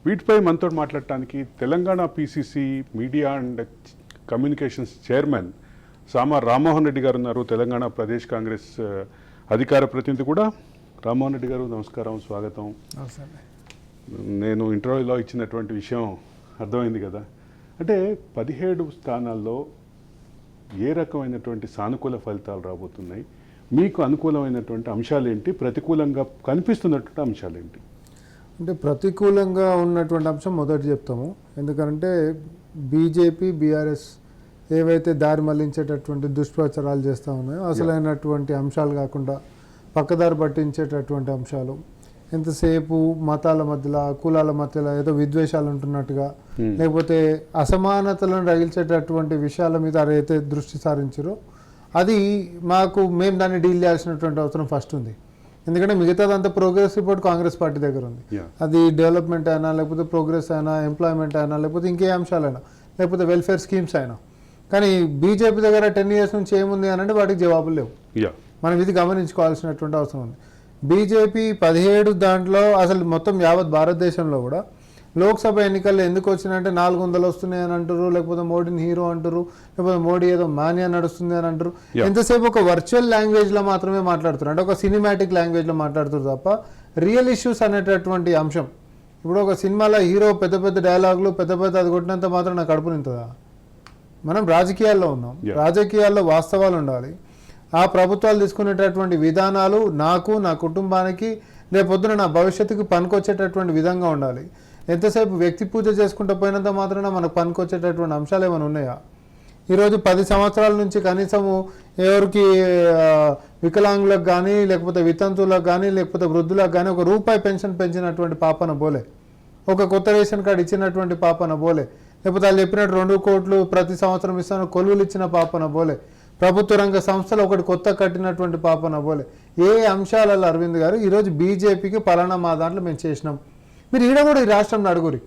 వీటిపై మనతో మాట్లాడటానికి Telangana PCC media and communications chairman Sama Rammohan Reddy garu ఉన్నారు. తెలంగాణ ప్రదేశ్ కాంగ్రెస్ అధికార ప్రతినిధి కూడా. రామ్మోహన్ రెడ్డి గారు నమస్కారం, స్వాగతం. నేను ఇంటర్వ్యూలో ఇచ్చినటువంటి విషయం అర్థమైంది కదా, అంటే 17 స్థానాల్లో ఏ రకమైనటువంటి సానుకూల ఫలితాలు రాబోతున్నాయి, మీకు అనుకూలమైనటువంటి అంశాలు ఏంటి, ప్రతికూలంగా కనిపిస్తున్నటువంటి అంశాలు ఏంటి? అంటే ప్రతికూలంగా ఉన్నటువంటి అంశం మొదటి చెప్తాము. ఎందుకంటే బీజేపీ బీఆర్ఎస్ ఏవైతే దారి మళ్లించేటటువంటి దుష్ప్రచారాలు చేస్తూ ఉన్నాయో అసలైనటువంటి అంశాలు కాకుండా పక్కదారి పట్టించేటటువంటి అంశాలు, ఎంతసేపు మతాల మధ్యలో కులాల మధ్యలో ఏదో విద్వేషాలు ఉంటున్నట్టుగా, లేకపోతే అసమానతలను రగిల్చేటటువంటి విషయాల మీద అయితే దృష్టి సారించారో అది మేము దాన్ని డీల్ చేయాల్సినటువంటి అవసరం ఫస్ట్ ఉంది. ఎందుకంటే మిగతాదంతా ప్రోగ్రెస్ రిపోర్ట్ కాంగ్రెస్ పార్టీ దగ్గర ఉంది. అది డెవలప్మెంట్ అయినా, లేకపోతే ప్రోగ్రెస్ అయినా, ఎంప్లాయ్మెంట్ అయినా, లేకపోతే ఇంకే అంశాలైనా, లేకపోతే వెల్ఫేర్ స్కీమ్స్ అయినా. కానీ బీజేపీ దగ్గర 10 years నుంచి ఏముంది అని అంటే వాటికి జవాబులు లేవు. మనం ఇది గమనించుకోవాల్సినటువంటి అవసరం ఉంది. బీజేపీ 17 దాంట్లో అసలు మొత్తం యావత్ భారతదేశంలో కూడా లోక్సభ ఎన్నికల్లో ఎందుకు వచ్చినాయంటే 400 వస్తున్నాయి అని అంటారు, లేకపోతే మోడీని హీరో అంటారు, లేకపోతే మోడీ ఏదో మాన్యా నడుస్తుంది అని అంటారు. ఎంతసేపు ఒక వర్చువల్ లాంగ్వేజ్లో మాత్రమే మాట్లాడుతున్నారు, అంటే ఒక సినిమాటిక్ లాంగ్వేజ్లో మాట్లాడుతారు తప్ప రియల్ ఇష్యూస్ అనేటటువంటి అంశం. ఇప్పుడు ఒక సినిమాలో హీరో పెద్ద పెద్ద డైలాగులు పెద్ద పెద్ద అది కొట్టినంత మాత్రం నాకు కడుపు నింతుందా? మనం రాజకీయాల్లో ఉన్నాం, రాజకీయాల్లో వాస్తవాలు ఉండాలి. ఆ ప్రభుత్వాలు తీసుకునేటటువంటి విధానాలు నాకు, నా కుటుంబానికి, రేపొద్దున నా భవిష్యత్తుకు పనికొచ్చేటటువంటి విధంగా ఉండాలి. ఎంతసేపు వ్యక్తి పూజ చేసుకుంటూ పోయినంత మాత్రాన మనకు పనికొచ్చేటటువంటి అంశాలు ఏమైనా ఉన్నాయా? ఈరోజు 10 సంవత్సరాల నుంచి కనీసము ఎవరికి వికలాంగులకు కానీ, లేకపోతే వితంతువులకు కానీ, లేకపోతే వృద్ధులకు కానీ ₹1 పెన్షన్ పెంచినటువంటి పాపన బోలే, ఒక కొత్త రేషన్ కార్డు ఇచ్చినటువంటి పాపన బోలే, లేకపోతే వాళ్ళు చెప్పినట్టు 2 కోట్లు ప్రతి సంవత్సరం ఇస్తాను కొలువులు ఇచ్చిన పాపన బోలే, ప్రభుత్వ రంగ సంస్థలు ఒకటి కొత్త కట్టినటువంటి పాపన బోలే. ఏ అంశాలలో అరవింద్ గారు ఈరోజు బీజేపీకి పలానా మా దాంట్లో మేము చేసినాం, మీరు ఈడ కూడా ఈ రాష్ట్రంలో అడుగురి.